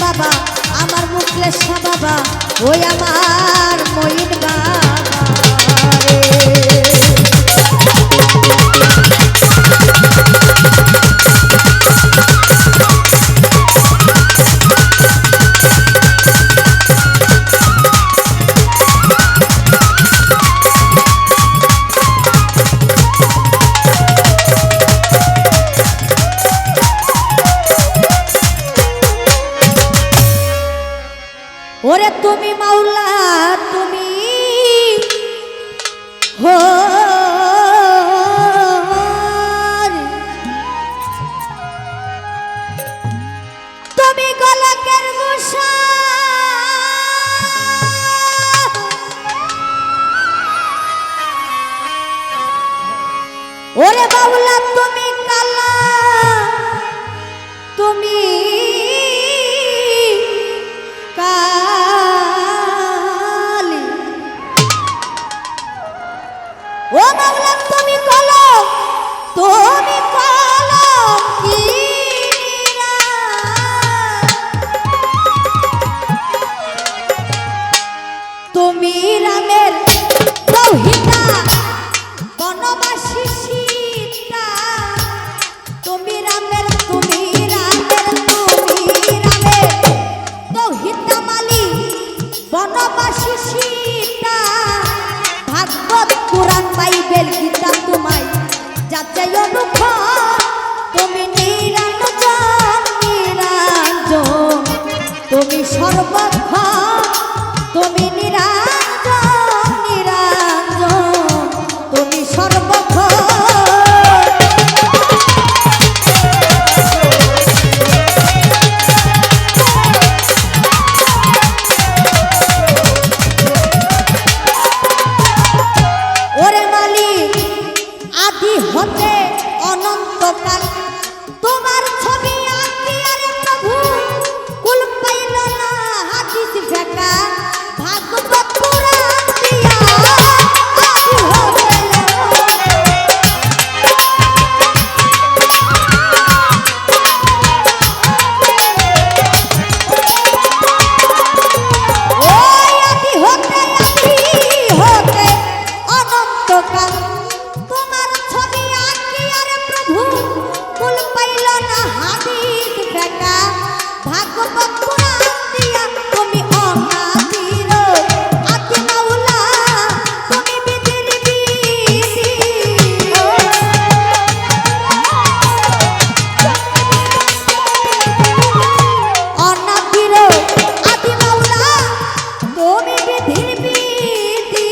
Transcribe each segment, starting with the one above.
বাবা আমার মুখলেশ বাবা ওই আমার মইন বাবা ওরে তুমি মাওলা তুমি হো তুমি গলকের গোসা ওরে মাওলা তুমি কালা তুমি ও মাওলা তুমি কলো তুমি রামের তৌহিদা বনবাসী সীতা তুমি রামের তৌহিদা মালি বনবাসী সীতা ভাগবত পুরাণ বাইবেল গীতা তোমায় যাচাই অনুখ তুমি নিরঞ্জন নিরঞ্জন তুমি সর্বক্ষণ তুমি নিরঞ্জন নিরঞ্জন তুমি সর্বক্ষণ হতে অনন্তকাল তোমার ছবি আঁকিয়া রে প্রভু কুল পাইল না হাদিস ফেকা ভাগবত পুরাণ দিয়া আদি হতে ওই আদি হতে অনন্তকাল কুল পাইল না হাদিস ফেকা ভাগবত পুরাণ দিয়া তুমি অনাদির আদি মাওলা তুমি বিধির বিধি অনাদির আদি মাওলা তুমি বিধির বিধি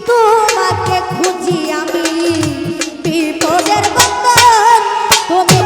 তোমাকে খুঁজি আমি বিপদের বন্ধন তুমি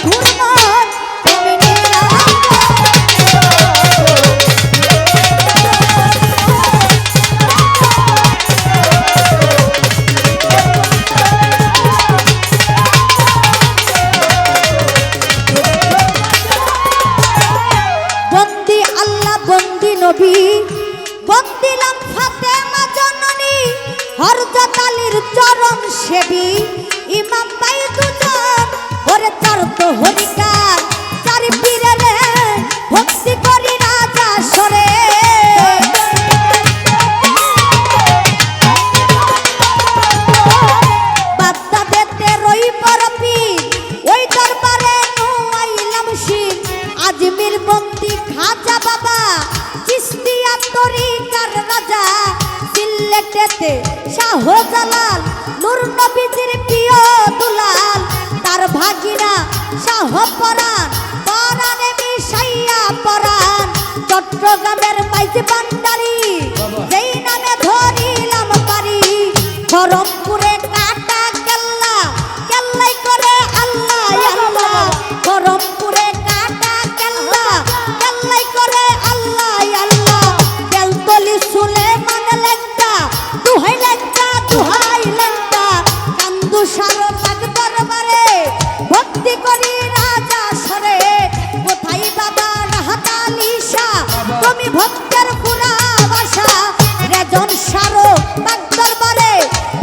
ঘূর্ণন তুমি বন্দি আল্লাহ বন্দি নবী বন্দিলাম ফাতেমা জননী হযরত আলীর চরণ সেবী ইমাম ভাই দুজন ওরে চার তো হরিকার চার পীরের ভক্তি করি রাজা সরে বাদা দেতে রই বড় পীর ওই দরবারে নুয়াইলাম শির আজমির বন্দি খাজা বাবা চিশতিয়া তরিকার রাজা সিলেটেতে শাহজালাল নূর নবীজির প্রিয় দুলাল তার ভাগিনা শাহ পরাণ পরাণে মিশাইয়া পরাণ চট্টগ্রামের মাইজ ভান্ডারী যেই নামে ধরিলাম পারি খড়মপুরে কাটা কেল্লা কেল্লাই করে আল্লাহ আল্লাহ খড়মপুরে কাটা কেল্লা কেল্লাই করে আল্লাহ আল্লাহ বেলতলি সুলেমান লেঙ্গা দুহাই লেঙ্গা দুহাই লেঙ্গা কান্দু সারো পাক দরবারে ভক্তি করি রাজা সরে কোথায় বাবা রাহাত আলী শাহ তুমি ভক্তের পুরা ভাষা রেজন সারো পাক দরবারে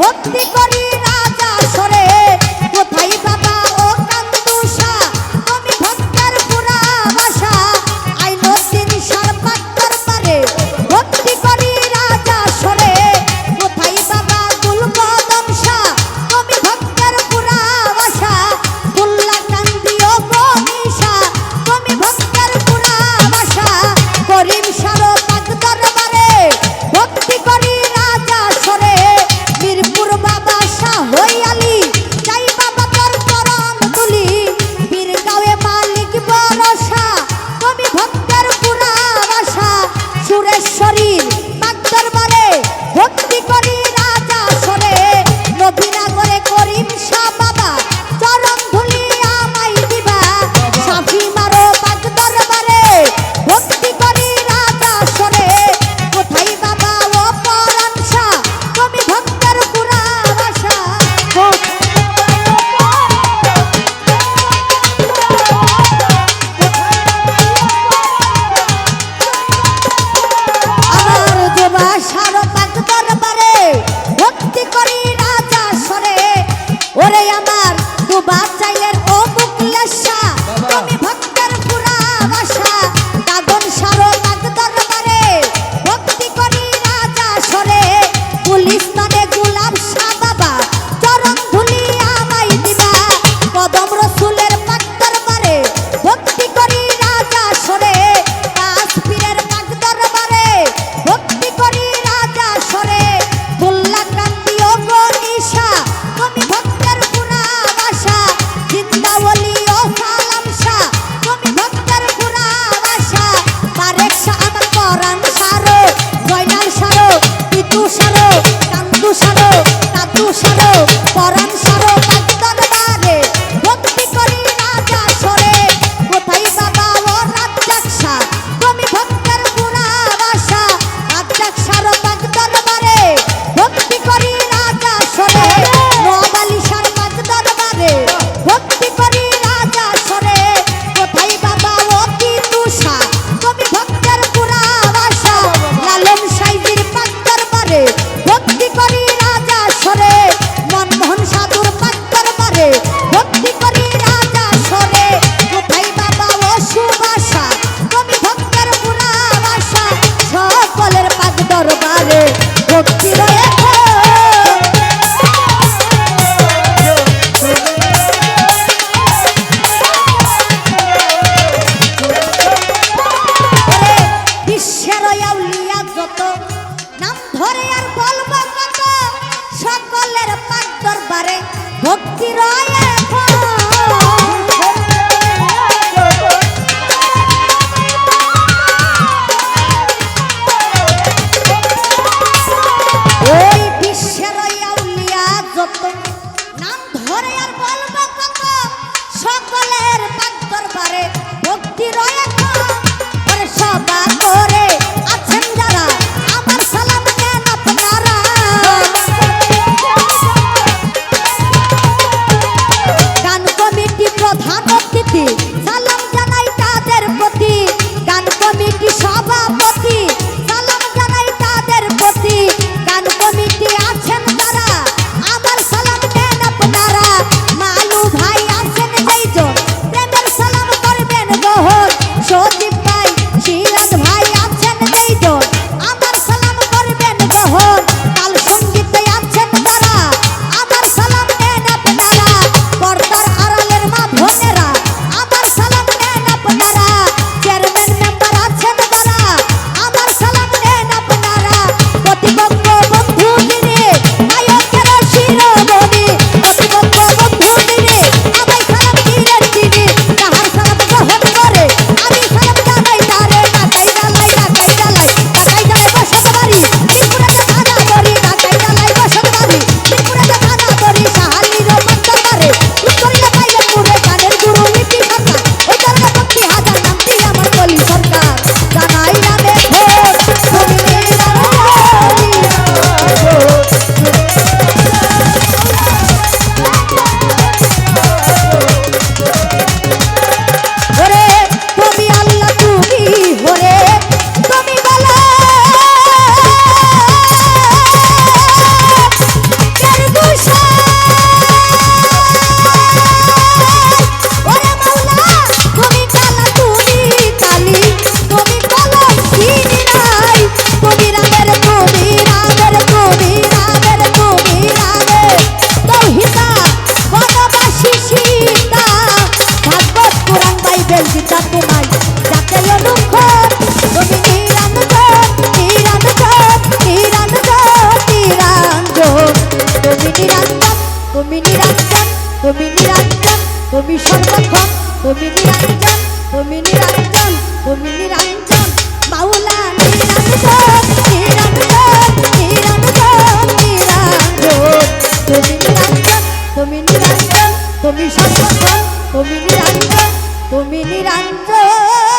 ভক্তি করি রাজা সরে কোথায় বাবা ও কান্দু শাহ তুমি ভক্তের পুরা ভাষা আইনুদ্দিন শাহ পাক দরবারে ভক্তি করি রাজা সরে কোথায় বাবা গুলকদম শাহ তুমি ভক্তের পুরা ভাষা ফুল্লা কান্দি ও গনিশা তুমি ভক্তের পুরা ভাষা করিম শাহ পাক দরবারে ভক্তি করি রাজা সরে মিরপুর বাবা শাহ হই আলী যাই বাবা তোর চরণ তুলি বীরগাঁওয়ে মালিক বরসা তুমি ভক্তের পুরা ভাষা সুরেশ্বরীর পাক দরবারে ভক্তি করি রাজা সরে নবীনগরে করিম শাহ বাবা চরণ ধুলি আমায় দিবা সাফি মারো পাক দরবারে ভক্তি করি রাজা সরে কোথায় বাবা ও পরাণ শাহ তুমি ভক্তের পুরা ভাষা আমার জবা সারো পাক দরবারে ভক্তি করি রাজা সরে ওরে আমার দুবা চাইলের ও মুকলেশা তুমি ভক্তের পুরা ভাষা গাগন সারো পাক দরবারে ভক্তি করি রাজা সরে গুলিস্তানে গুলাব শাহ বাবা চরণ ধুলি আমায় দিবা কদম রসুলের পাক দরবারে ভক্তি করি রাজা সরে কাশ্মীরের পাক দরবারে ভক্তি করি রাজা সরে ফুল্লা কান্দি ও গনিশা তুমি ভক্তের পুরা ভাষা জিন্দাওয়ালি ও সালাম শাহ তুমি ভক্তের পুরা ভাষা তারেক শাহ আমার পরাণ সারো জয়নাল সারো পিতু সারো কান্দু সারো কাদু সারো পরাণ সারো পাক দরবারে ভক্তি করি রাজা সরে কোথায় বাবা ও রাজ্জাক শাহ তুমি ভক্তের পুরা ভাষা রাজ্জাক সারো পাক দরবারে ভক্তি করি রাজা সরে নোয়াবালি শাহ পাক দরবারে ভক্তি করি রাজা সরে কোথায় বাবা ও পিতু শাহ তুমি ভক্তের পুরা ভাষা লালন সাইজির পাক দরবারে ভক্তি করি রাজা সরে মনমোহন সাধুর পাক দরবারে ভক্তি করি রাজা সরে কোথায় বাবা ও সুভাষা তুমি ভক্তের পুরা ভাষা সকলের পাক দরবারে ভক্তি রয়েছে ওরে বিশ্বের আউলিয়া যত নাম ধরে আর বলবো কত সকলের পাক দরবারে ভক্তি রয়েছে ওই বিশ্বের আউলিয়া যত নাম ধরে আর বলবো কত সকলের তুমি সর্বক্ষণ, তুমি নিরঞ্জন, তুমি নিরঞ্জন, তুমি নিরঞ্জন, মাওলা নিরঞ্জন, নিরঞ্জন, নিরঞ্জন, নিরঞ্জন, তুমি নিরঞ্জন, তুমি নিরঞ্জন, তুমি সর্বক্ষণ, তুমি নিরঞ্জন, তুমি নিরঞ্জন।